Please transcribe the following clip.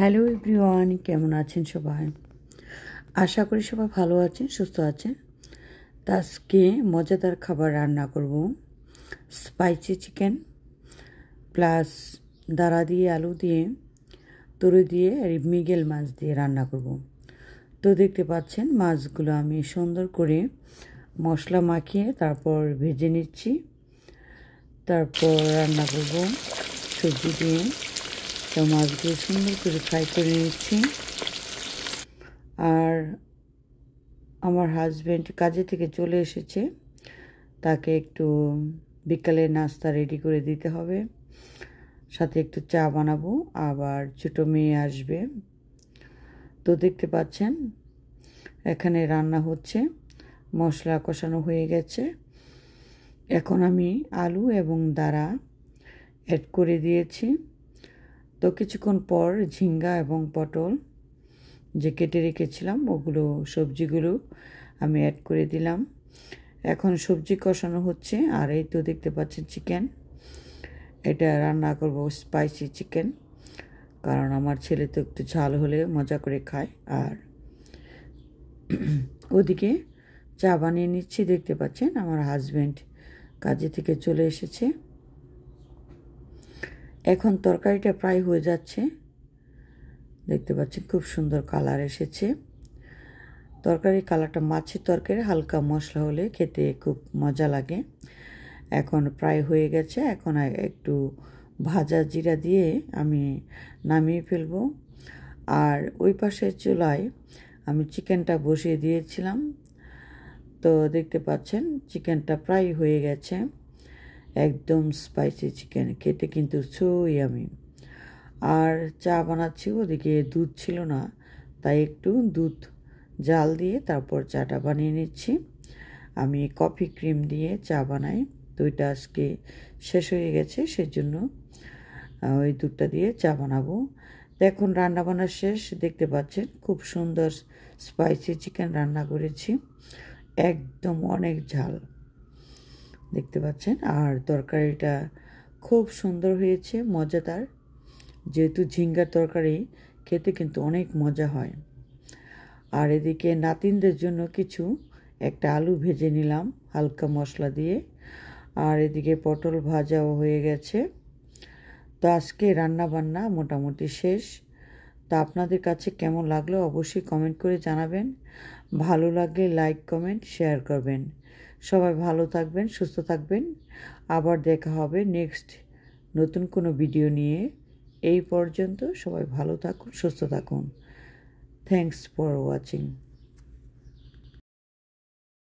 Hello everyone, কেমন আছেন সবাই? আশা করি সবাই ভালো আছেন, সুস্থ আছেন। তা আজকে মজাদার খাবার রান্না করব। স্পাইসি চিকেন প্লাস দাঁড়া দিয়ে আলু দিয়ে তরু দিয়ে আর মৃগেল মাছ দিয়ে রান্না করব। তো দেখতে পাচ্ছেন মাছগুলো আমি সুন্দর করে মশলা মাখিয়ে তারপর ভেজে নিচ্ছি, তারপর রান্না করব সবজি দিয়ে। তো মাছগুলো সুন্দর করে ফ্রাই করে নিচ্ছি। আর আমার হাজব্যান্ড কাজে থেকে চলে এসেছে, তাকে একটু বিকালে নাস্তা রেডি করে দিতে হবে, সাথে একটু চা বানাবো, আবার ছোটো মেয়ে আসবে। তো দেখতে পাচ্ছেন এখানে রান্না হচ্ছে, মশলা কষানো হয়ে গেছে। এখন আমি আলু এবং দাঁড়া অ্যাড করে দিয়েছি। তো কিছুক্ষণ পর ঝিঙ্গা এবং পটল যে কেটে রেখেছিলাম ওগুলো সবজিগুলো আমি অ্যাড করে দিলাম। এখন সবজি কষানো হচ্ছে। আর এই তো দেখতে পাচ্ছেন চিকেন, এটা রান্না করব স্পাইসি চিকেন, কারণ আমার ছেলে তো একটু ঝাল হলে মজা করে খায়। আর ওদিকে চা বানিয়ে নিচ্ছি। দেখতে পাচ্ছেন আমার হাজব্যান্ড কাজে থেকে চলে এসেছে। এখন তরকারিটা প্রায় হয়ে যাচ্ছে। দেখতে পাচ্ছেন খুব সুন্দর কালার এসেছে। তরকারি কালারটা মাছের তরকারি হালকা মশলা হলে খেতে খুব মজা লাগে। এখন প্রায় হয়ে গেছে। এখন একটু ভাজা জিরা দিয়ে আমি নামিয়ে ফেলব। আর ওই পাশের চুলায় আমি চিকেনটা বসিয়ে দিয়েছিলাম। তো দেখতে পাচ্ছেন চিকেনটা প্রায় হয়ে গেছে। একদম স্পাইসি চিকেন, খেতে কিন্তু ছুঁই আমি। আর চা বানাচ্ছি, ওদিকে দুধ ছিল না, তাই একটু দুধ জাল দিয়ে তারপর চাটা বানিয়ে নিচ্ছি। আমি কফি ক্রিম দিয়ে চা বানাই, তো ওইটা আজকে শেষ হয়ে গেছে, সেজন্য ওই দুধটা দিয়ে চা বানাবো। এখন রান্নাবান্না শেষ। দেখতে পাচ্ছেন খুব সুন্দর স্পাইসি চিকেন রান্না করেছি, একদম অনেক ঝাল দেখতে পাচ্ছেন। আর তরকারিটা খুব সুন্দর হয়েছে, মজাদার। যেহেতু ঝিঙ্গার তরকারি খেতে কিন্তু অনেক মজা হয়। আর এদিকে নাতিনদের জন্য একটা আলু ভেজে নিলাম হালকা মশলা দিয়ে। আর এদিকে পটল ভাজাও হয়ে গেছে। তো আজকে রান্না বান্না মোটামুটি শেষ। তা আপনাদের কাছে কেমন লাগলো অবশ্যই কমেন্ট করে জানাবেন। ভালো লাগলে লাইক কমেন্ট শেয়ার করবেন। সবাই ভালো থাকবেন, সুস্থ থাকবেন। আবার দেখা হবে নেক্সট নতুন কোনো ভিডিও নিয়ে। এই পর্যন্ত সবাই ভালো থাকুন, সুস্থ থাকুন। Thanks for watching.